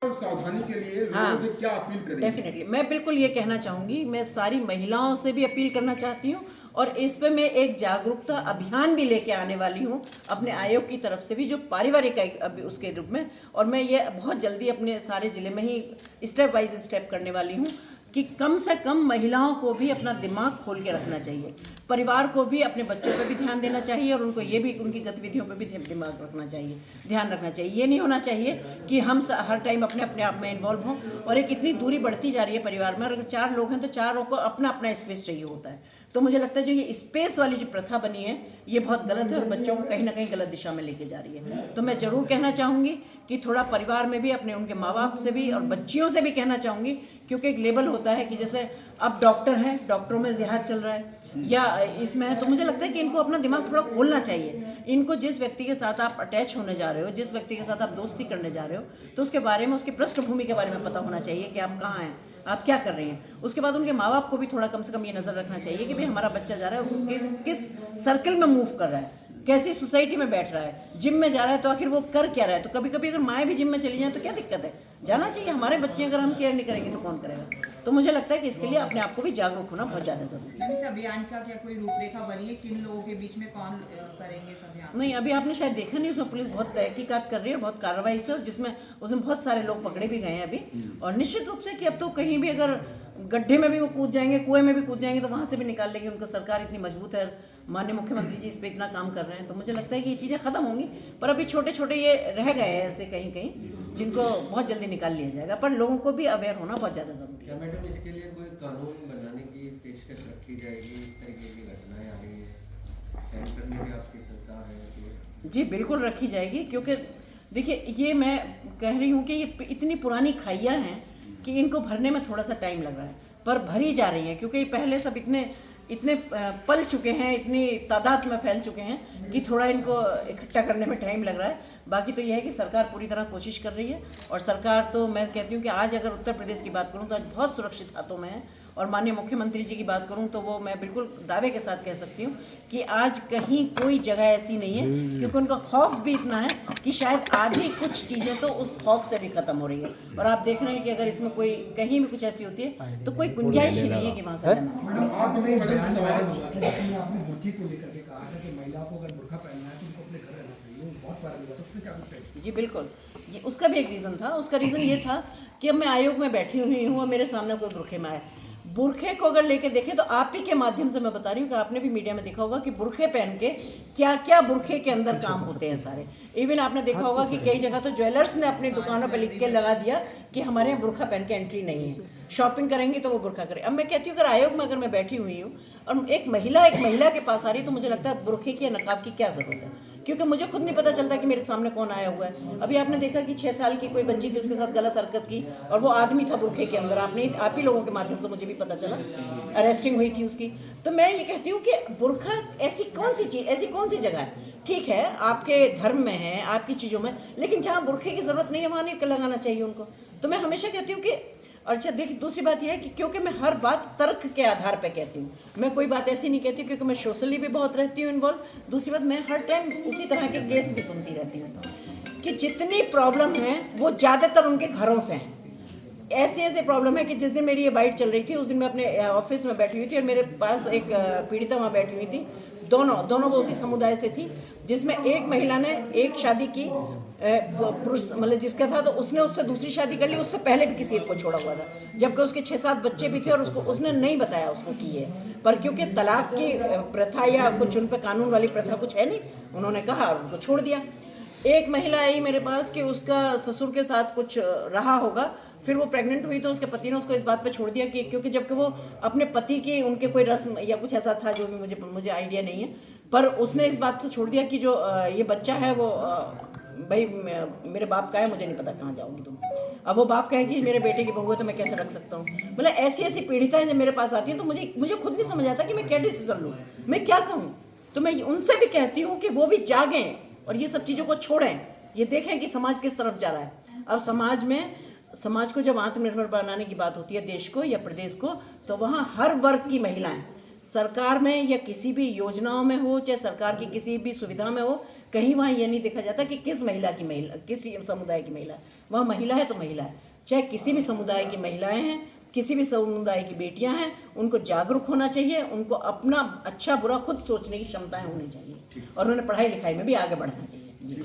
और सावधानी के लिए हाँ, लोगों से क्या अपील करेंगे? डेफिनेटली मैं बिल्कुल ये कहना चाहूँगी, मैं सारी महिलाओं से भी अपील करना चाहती हूँ और इस पे मैं एक जागरूकता अभियान भी लेके आने वाली हूँ अपने आयोग की तरफ से भी, जो पारिवारिक अभी उसके रूप में। और मैं ये बहुत जल्दी अपने सारे ज़िले में ही स्टेप बाय स्टेप करने वाली हूँ कि कम से कम महिलाओं को भी अपना दिमाग खोल के रखना चाहिए, परिवार को भी अपने बच्चों पर भी ध्यान देना चाहिए और उनको ये भी उनकी गतिविधियों पर भी दिमाग रखना चाहिए, ध्यान रखना चाहिए। ये नहीं होना चाहिए कि हम हर टाइम अपने अपने आप में इन्वॉल्व हों। और एक इतनी दूरी बढ़ती जा रही है परिवार में, अगर 4 लोग हैं तो चारों को अपना अपना स्पेस चाहिए होता है। तो मुझे लगता है जो ये स्पेस वाली जो प्रथा बनी है ये बहुत गलत है और बच्चों को कहीं ना कहीं गलत दिशा में लेके जा रही है। तो मैं ज़रूर कहना चाहूँगी कि थोड़ा परिवार में भी अपने उनके माँ बाप से भी और बच्चियों से भी कहना चाहूँगी, क्योंकि एक लेबल होता है कि जैसे अब डॉक्टर हैं, डॉक्टरों में जिहाद चल रहा है या इसमें है, तो मुझे लगता है कि इनको अपना दिमाग थोड़ा खोलना चाहिए। इनको जिस व्यक्ति के साथ आप अटैच होने जा रहे हो, जिस व्यक्ति के साथ आप दोस्ती करने जा रहे हो, तो उसके बारे में, उसकी पृष्ठभूमि के बारे में पता होना चाहिए कि आप कहाँ हैं, आप क्या कर रहे हैं। उसके बाद उनके माँ बाप को भी थोड़ा कम से कम ये नज़र रखना चाहिए कि भाई हमारा बच्चा जा रहा है वो किस किस सर्कल में मूव कर रहा है, कैसी सोसाइटी में बैठ रहा है, जिम में जा रहा है तो आखिर वो कर क्या रहा है। तो कभी कभी अगर माएँ भी जिम में चली जाएं तो क्या दिक्कत है, जाना चाहिए। हमारे बच्चे अगर हम केयर नहीं करेंगे तो कौन करेगा। तो मुझे लगता है कि इसके लिए अपने आप को भी जागरूक होना बहुत ज़्यादा जरूरी है। इस अभियान का क्या कोई रूपरेखा बनी है? किन लोगों के बीच में कौन करेंगे इस अभियान? नहीं, अभी आपने शायद देखा नहीं, उसमें पुलिस बहुत तहकीकात कर रही है, बहुत कार्रवाई से, और जिसमें उसमें बहुत सारे लोग पकड़े भी गए हैं अभी। और निश्चित रूप से कि अब तो कहीं भी अगर गड्ढे में भी वो कूद जाएंगे, कुएं में भी कूद जाएंगे तो वहाँ से भी निकाल लेंगे। उनका सरकार इतनी मजबूत है, माननीय मुख्यमंत्री जी इस पर इतना काम कर रहे हैं, तो मुझे लगता है कि ये चीज़ें खत्म होंगी। पर अभी छोटे छोटे ये रह गए हैं ऐसे कहीं कहीं, जिनको बहुत जल्दी निकाल लिया जाएगा। पर लोगों को भी अवेयर होना बहुत ज़्यादा जरूरी क्या है। मैडम इसके लिए कोई कानून बनाने की पेशकश रखी जाएगी? इस तरीके की घटनाएं आ रही हैं, सेंटर में भी आपकी सरकार है कि जी बिल्कुल रखी जाएगी, क्योंकि देखिए ये मैं कह रही हूँ कि ये इतनी पुरानी खाइयाँ हैं कि इनको भरने में थोड़ा सा टाइम लग रहा है, पर भरी जा रही हैं, क्योंकि ये पहले सब इतने इतने पल चुके हैं, इतनी तादाद में फैल चुके हैं कि थोड़ा इनको इकट्ठा करने में टाइम लग रहा है। बाकी तो यह है कि सरकार पूरी तरह कोशिश कर रही है, और सरकार तो मैं कहती हूँ कि आज अगर उत्तर प्रदेश की बात करूँ तो आज बहुत सुरक्षित हाथों में है। और माननीय मुख्यमंत्री जी की बात करूं तो वो मैं बिल्कुल दावे के साथ कह सकती हूं कि आज कहीं कोई जगह ऐसी नहीं है, क्योंकि उनका खौफ भी इतना है कि शायद आधी कुछ चीज़ें तो उस खौफ से भी खत्म हो रही है। और आप देख रहे हैं कि अगर इसमें कोई कहीं भी कुछ ऐसी होती है तो कोई गुंजाइश ही नहीं है कि वहाँ से जाना। मैडम आपने बयान सवाल आपने बुर्की को लेकर के कहा है कि महिलाओं को अगर बुर्का पहनना है तो उनको अपने घर रहना चाहिए, वो बहुत वायरल हुआ, तो उसमें क्या कुछ है? जी बिल्कुल, ये उसका भी एक रीज़न था। उसका रीज़न ये था कि अब मैं आयोग में बैठी हुई हूँ और मेरे सामने कोई बुरखे में आए। बुरखे को अगर लेके देखें तो आप ही के माध्यम से मैं बता रही हूँ कि आपने भी मीडिया में देखा होगा कि बुरखे पहन के क्या क्या बुरखे के अंदर काम होते हैं सारे। इवन आपने देखा होगा कि कई जगह तो ज्वेलर्स ने अपनी दुकानों पर लिख के लगा दिया कि हमारे यहाँ बुरखा पहन के एंट्री नहीं है, शॉपिंग करेंगे तो वो बुरखा करें। अब मैं कहती हूँ अगर आयोग में अगर मैं बैठी हुई हूँ और एक महिला के पास आ रही, तो मुझे लगता है बुरखे की या नकाब की क्या ज़रूरत है, क्योंकि मुझे खुद नहीं पता चलता कि मेरे सामने कौन आया हुआ है। अभी आपने देखा कि 6 साल की कोई बच्ची थी, उसके साथ गलत हरकत की और वो आदमी था बुरखे के अंदर। आप ही लोगों के माध्यम से मुझे भी पता चला, अरेस्टिंग हुई थी उसकी। तो मैं ये कहती हूँ कि बुरखा ऐसी कौन सी चीज़, ऐसी कौन सी जगह है, ठीक है आपके धर्म में है, आपकी चीज़ों में, लेकिन जहाँ बुरखे की ज़रूरत नहीं है वहाँ नहीं लगाना चाहिए उनको। तो मैं हमेशा कहती हूँ कि अच्छा देखिए, दूसरी बात यह है कि क्योंकि मैं हर बात तर्क के आधार पे कहती हूँ, मैं कोई बात ऐसी नहीं कहती, क्योंकि मैं सोशली भी बहुत रहती हूँ इन्वॉल्व। दूसरी बात, मैं हर टाइम उसी तरह के केस भी सुनती रहती हूँ कि जितनी प्रॉब्लम है वो ज़्यादातर उनके घरों से हैं। ऐसे ऐसे प्रॉब्लम है कि जिस दिन मेरी ये बाइट चल रही थी उस दिन मैं अपने ऑफिस में बैठी हुई थी और मेरे पास एक पीड़िता वहाँ बैठी हुई थी। दोनों वो उसी समुदाय से थी, जिसमें एक महिला ने एक शादी की पुरुष मतलब जिसका था, तो उसने उससे दूसरी शादी कर ली, उससे पहले भी किसी एक को छोड़ा हुआ था, जबकि उसके 6-7 बच्चे भी थे और उसने नहीं बताया उसको कि ये, पर क्योंकि तलाक की प्रथा या कुछ उन पर कानून वाली प्रथा कुछ है नहीं, उन्होंने कहा और उनको छोड़ दिया। एक महिला आई मेरे पास कि उसका ससुर के साथ कुछ रहा होगा, फिर वो प्रेग्नेंट हुई तो उसके पति ने उसको इस बात पे छोड़ दिया कि क्योंकि जबकि वो अपने पति की उनके कोई रस्म या कुछ ऐसा था जो भी मुझे आइडिया नहीं है, पर उसने इस बात से छोड़ दिया कि जो ये बच्चा है वो भाई मेरे बाप का है, मुझे नहीं पता कहाँ जाओगी तुम। अब वो बाप कहे कि मेरे बेटे की बहू है तो मैं कैसे रख सकता हूँ। मतलब ऐसी ऐसी पीड़िताएं जब मेरे पास आती हैं तो मुझे खुद नहीं समझ आता कि मैं क्या डिसीजन लूँ, मैं क्या कहूँ। तो मैं उनसे भी कहती हूँ कि वो भी जागें और ये सब चीज़ों को छोड़ें, ये देखें कि समाज किस तरफ जा रहा है। अब समाज को जब आत्मनिर्भर बनाने की बात होती है, देश को या प्रदेश को, तो वहाँ हर वर्ग की महिलाएं सरकार में या किसी भी योजनाओं में हो, चाहे सरकार की किसी भी सुविधा में हो, कहीं वहाँ ये नहीं देखा जाता कि किस समुदाय की महिला। वह महिला है तो महिला है, चाहे किसी भी समुदाय की महिलाएं हैं, किसी भी समुदाय की बेटियां हैं, उनको जागरूक होना चाहिए, उनको अपना अच्छा बुरा खुद सोचने की क्षमताएं होनी चाहिए और उन्हें पढ़ाई लिखाई में भी आगे बढ़ना चाहिए। जी।